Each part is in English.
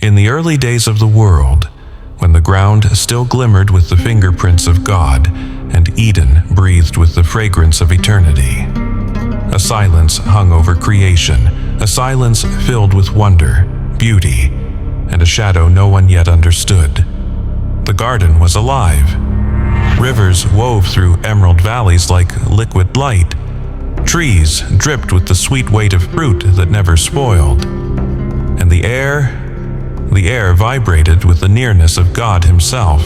In the early days of the world, when the ground still glimmered with the fingerprints of God, and Eden breathed with the fragrance of eternity, a silence hung over creation, a silence filled with wonder, beauty, and a shadow no one yet understood. The garden was alive. Rivers wove through emerald valleys like liquid light. Trees dripped with the sweet weight of fruit that never spoiled. And the air vibrated with the nearness of God Himself.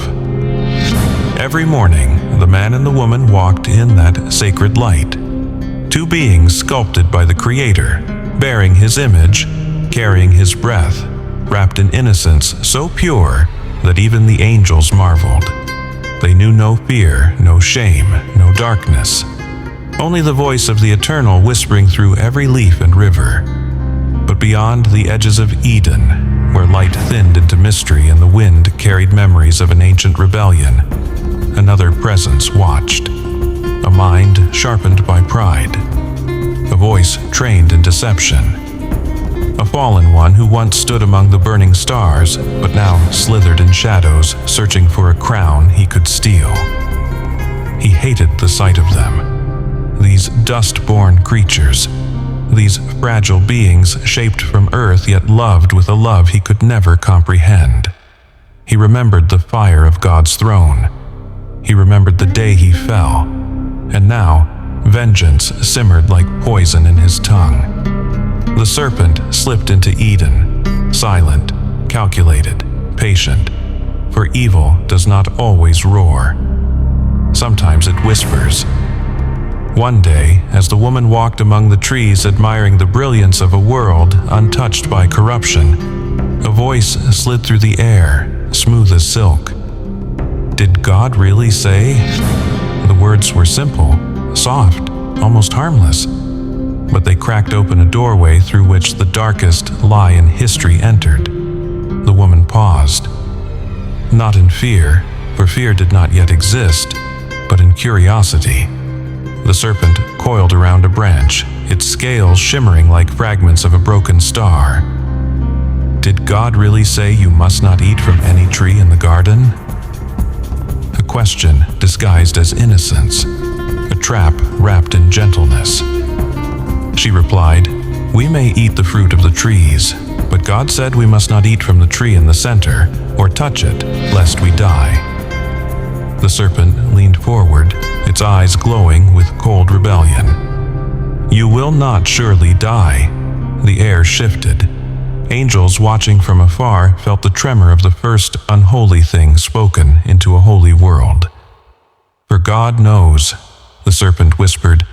Every morning, the man and the woman walked in that sacred light, two beings sculpted by the Creator, bearing His image, carrying His breath, wrapped in innocence so pure that even the angels marveled. They knew no fear, no shame, no darkness. Only the voice of the Eternal whispering through every leaf and river. But beyond the edges of Eden, where light thinned into mystery and the wind carried memories of an ancient rebellion, another presence watched. A mind sharpened by pride. A voice trained in deception. A fallen one who once stood among the burning stars, but now slithered in shadows, searching for a crown he could steal. He hated the sight of them. These dust-born creatures. These fragile beings shaped from earth yet loved with a love he could never comprehend. He remembered the fire of God's throne. He remembered the day he fell. And now, vengeance simmered like poison in his tongue. The serpent slipped into Eden, silent, calculated, patient, for evil does not always roar. Sometimes it whispers. One day, as the woman walked among the trees admiring the brilliance of a world untouched by corruption, a voice slid through the air, smooth as silk. Did God really say? The words were simple, soft, almost harmless, but they cracked open a doorway through which the darkest lie in history entered. The woman paused. Not in fear, for fear did not yet exist, but in curiosity. The serpent coiled around a branch, its scales shimmering like fragments of a broken star. Did God really say you must not eat from any tree in the garden? A question disguised as innocence, a trap wrapped in gentleness. She replied, "We may eat the fruit of the trees, but God said we must not eat from the tree in the center or touch it, lest we die." The serpent leaned forward, its eyes glowing with cold rebellion. "You will not surely die." The air shifted. Angels watching from afar felt the tremor of the first unholy thing spoken into a holy world. "For God knows," the serpent whispered,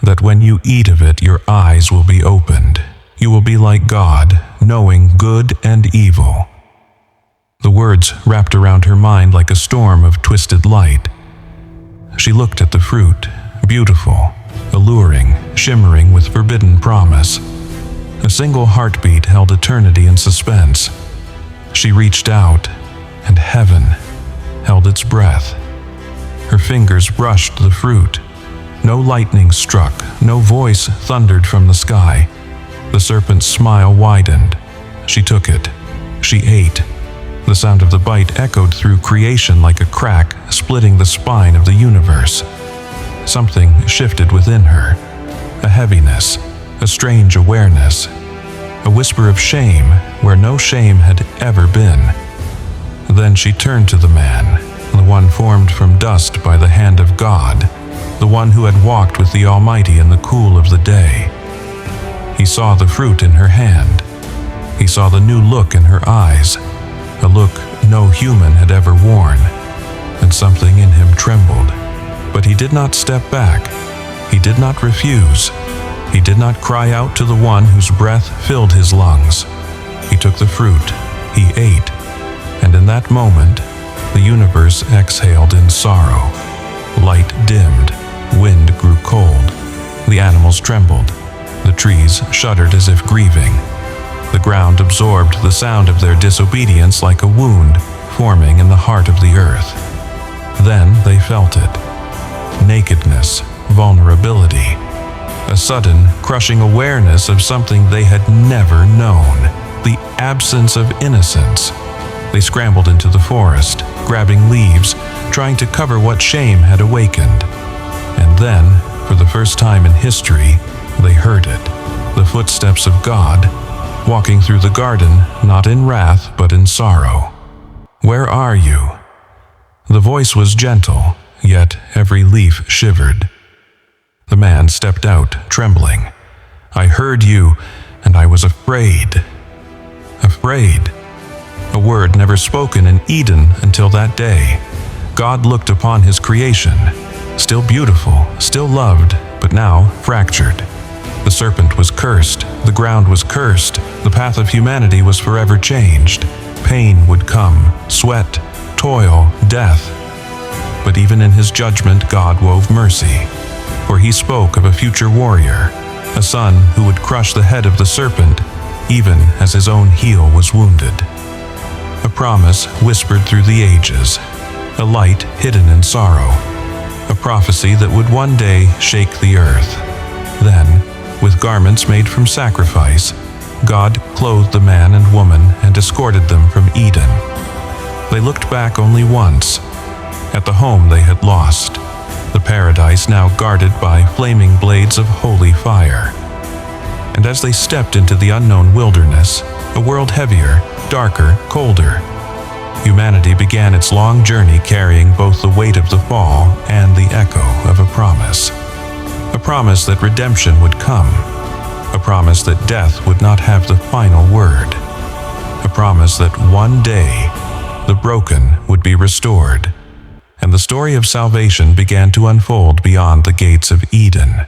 "that when you eat of it, your eyes will be opened. You will be like God, knowing good and evil." The words wrapped around her mind like a storm of twisted light. She looked at the fruit, beautiful, alluring, shimmering with forbidden promise. A single heartbeat held eternity in suspense. She reached out, and heaven held its breath. Her fingers brushed the fruit. No lightning struck, no voice thundered from the sky. The serpent's smile widened. She took it. She ate. The sound of the bite echoed through creation like a crack, splitting the spine of the universe. Something shifted within her. A heaviness, a strange awareness. A whisper of shame where no shame had ever been. Then she turned to the man, the one formed from dust by the hand of God, the one who had walked with the Almighty in the cool of the day. He saw the fruit in her hand. He saw the new look in her eyes, a look no human had ever worn, and something in him trembled. But he did not step back. He did not refuse. He did not cry out to the one whose breath filled his lungs. He took the fruit. He ate. And in that moment, the universe exhaled in sorrow. Light dimmed. Wind grew cold. The animals trembled. The trees shuddered as if grieving. The ground absorbed the sound of their disobedience like a wound forming in the heart of the earth. Then they felt it. Nakedness, vulnerability, a sudden, crushing awareness of something they had never known. the absence of innocence. They scrambled into the forest, grabbing leaves, trying to cover what shame had awakened. And then, for the first time in history, they heard it, the footsteps of God, walking through the garden, not in wrath but in sorrow. "Where are you?" The voice was gentle, yet every leaf shivered. The man stepped out, trembling. "I heard you, and I was afraid." Afraid. A word never spoken in Eden until that day. God looked upon his creation, still beautiful, still loved, but now fractured. The serpent was cursed, the ground was cursed, the path of humanity was forever changed. Pain would come, sweat, toil, death. But even in his judgment, God wove mercy, for he spoke of a future warrior, a son who would crush the head of the serpent, even as his own heel was wounded. A promise whispered through the ages, a light hidden in sorrow, a prophecy that would one day shake the earth. Then, with garments made from sacrifice, God clothed the man and woman and escorted them from Eden. They looked back only once, at the home they had lost, the paradise now guarded by flaming blades of holy fire. And as they stepped into the unknown wilderness, a world heavier, darker, colder, humanity began its long journey carrying both the weight of the fall and the echo of a promise. A promise that redemption would come. A promise that death would not have the final word. A promise that one day the broken would be restored. And the story of salvation began to unfold beyond the gates of Eden.